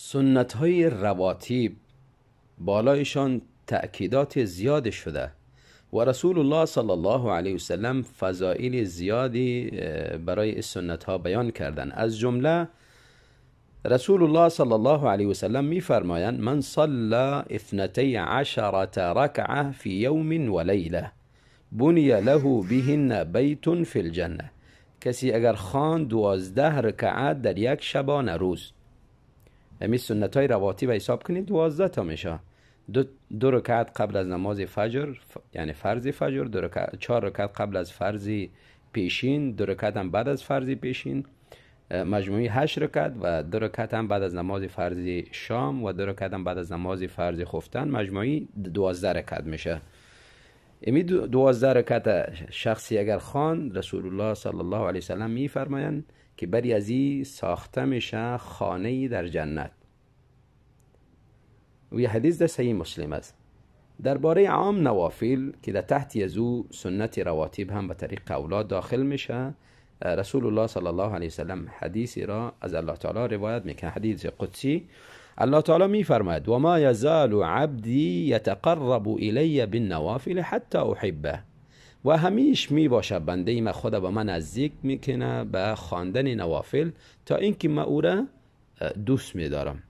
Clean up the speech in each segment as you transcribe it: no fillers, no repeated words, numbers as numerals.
سنت های رواتب بالایشان تأکیدات زیاد شده و رسول الله صلی الله علیه وسلم فضائل زیادی برای سنت ها بیان کردن. از جمله رسول الله صلی الله علیه وسلم می فرمایند من صلى 12 ركعة في يوم و لیله بنی له بهن بیت فی الجنه. کسی اگر خواند 12 رکعت در یک شبانه روز، یعنی سنت های رواتب حساب کنید 12 تا میشه. دو رکعت قبل از نماز فجر یعنی فرض فجر، 4 رکعت قبل از فرض پیشین، 2 رکعت هم بعد از فرض پیشین، مجموعی 8 رکعت و 2 رکعت هم بعد از نماز فرض شام و 2 رکعت هم بعد از نماز فرض خفتن، مجموعی 12 رکعت میشه. امی 12 رکعت شخصی اگر خوان، رسول الله صلی الله علیه وسلم میفرمایند که بری از این ساخته میشه خانه‌ای در جنت. و یه حدیث در صحیح مسلم است. درباره عام نوافل که در تحت یزو سنت رواتب هم به طریق اولاد داخل میشه، رسول الله صلی الله علیه وسلم حدیثی را از الله تعالی روایت میکنه، حدیث قدسی. الله تعالی میفرماید و ما یزال عبدی یتقرب الی بالنوافل حتی احبه. و همیش می باشه بنده من خود به من نزدیک میکنه به خواندن نوافل تا اینکه من او را دوست میدارم.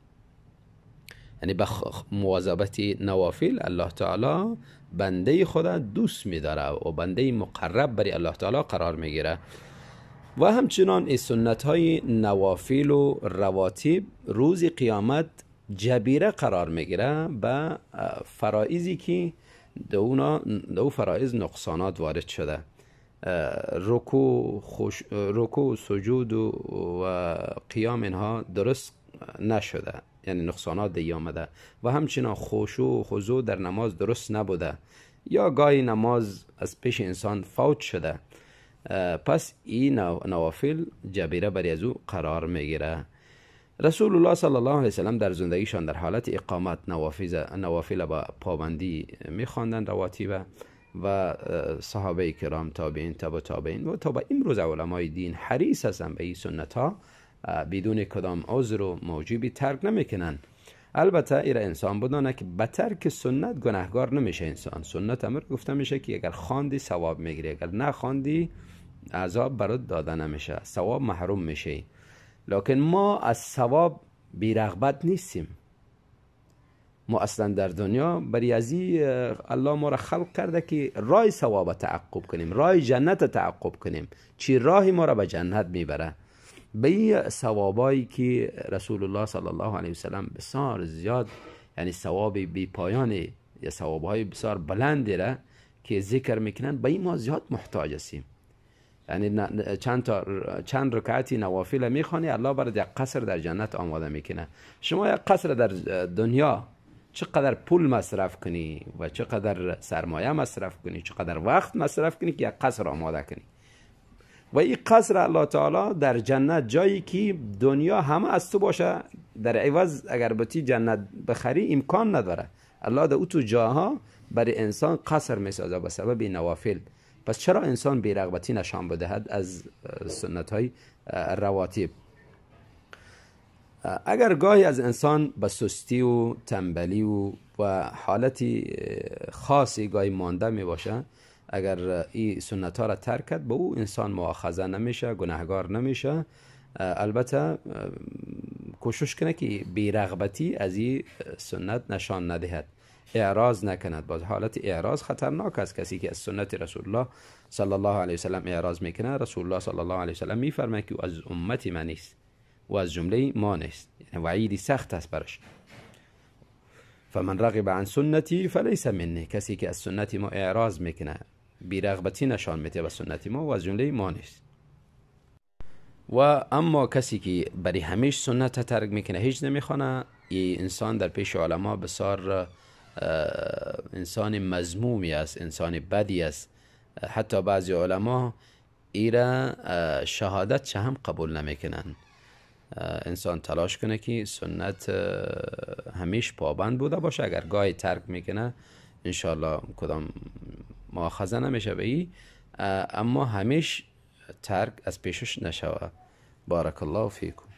یعنی به مواظبت نوافل الله تعالی بنده خود دوست میداره و بنده مقرب برای الله تعالی قرار میگیره. و همچنان این سنت های نوافل و رواتب روز قیامت جبیره قرار میگیره به فرائضی که دو فرائض نقصانات وارد شده. رکوع سجود و قیام اینها درست نشده، یعنی نقصانات دی آمده. و همچنان خشوع و خضوع در نماز درست نبوده یا گاهی نماز از پیش انسان فوت شده. پس این نوافل جبیره بر از او قرار میگیره. رسول الله صلی الله علیه وسلم در زندگیشان در حالت اقامت نوافل با پابندی میخواندن رواتب و صحابه کرام، تابعین، تبع تابعین و تا به امروز علمای دین حریص هستن به این سنت ها، بدون کدام عذر و موجبی ترک نمیکنن. البته ایره انسان بدانه که به ترک سنت گناهگار نمیشه انسان. سنت امر گفته میشه که اگر خواندی ثواب میگیری، اگر نخواندی عذاب برات داده نمیشه، ثواب محروم میشه. لکن ما از ثواب بی‌رغبت نیستیم. ما اصلا در دنیا برای ازی الله ما را خلق کرده که راه ثواب تعقب کنیم، راه جنت تعقب کنیم. چی راهی ما را به جنت میبره؟ به این ثوابایی که رسول الله صلی الله علیه وسلم بسیار زیاد، یعنی ثواب بی پایان یا ثوابهای بسیار بلندی را که ذکر میکنن، به این ما زیاد محتاج هستیم. یعنی چند رکعتی نوافل میخوانی، الله برات یک قصر در جنت آماده میکنه. شما یک قصر در دنیا چقدر پول مصرف کنی و چقدر سرمایه مصرف کنی، چقدر وقت مصرف کنی که یک قصر آماده کنی. و این قصر الله تعالی در جنت، جایی که دنیا همه از تو باشه، در عوض اگر بتی جنت بخری امکان نداره. الله در او تو جاها برای انسان قصر میسازه به سبب نوافل. پس چرا انسان بی‌رغبتی نشان بدهد از سنت های رواتب؟ اگر گاهی از انسان به سستی و تنبلی و حالتی خاصی گاهی مانده می باشه، اگر این سنت ها را ترک کرد، به او انسان مؤاخذه نمیشه، گناهگار نمیشه. البته کوشش کنه که بی‌رغبتی از این سنت نشان ندهد، اعراض نکند. باز حالت اعراض خطرناک است. کسی که از سنت رسول الله صلی الله علیه وسلم اعراض میکنه، رسول الله صلی الله علیه وسلم میفرماید که از امتی من نیست و از جمله ما نیست، یعنی وعیدی سخت است برش. فمن رغب عن سنتی فلیس منی. کسی که از سنت ما اعراض میکنه، بی‌رغبتی نشان میده به سنت ما و از جمله ما نیست. و اما کسی که برای همیش سنت ترک میکنه، هیچ نمیخونه، این انسان در پیش علما بسیار انسان مذمومی است، انسان بدی است. حتی بعضی علما ایره شهادت چه هم قبول نمیکنن. انسان تلاش کنه که سنت همیش پابند بوده باشه. اگر گاهی ترک میکنه انشاءالله کدام مؤاخذه نمیشه به ای، اما همیش ترک از پیشش نشوه. بارک الله فیکم.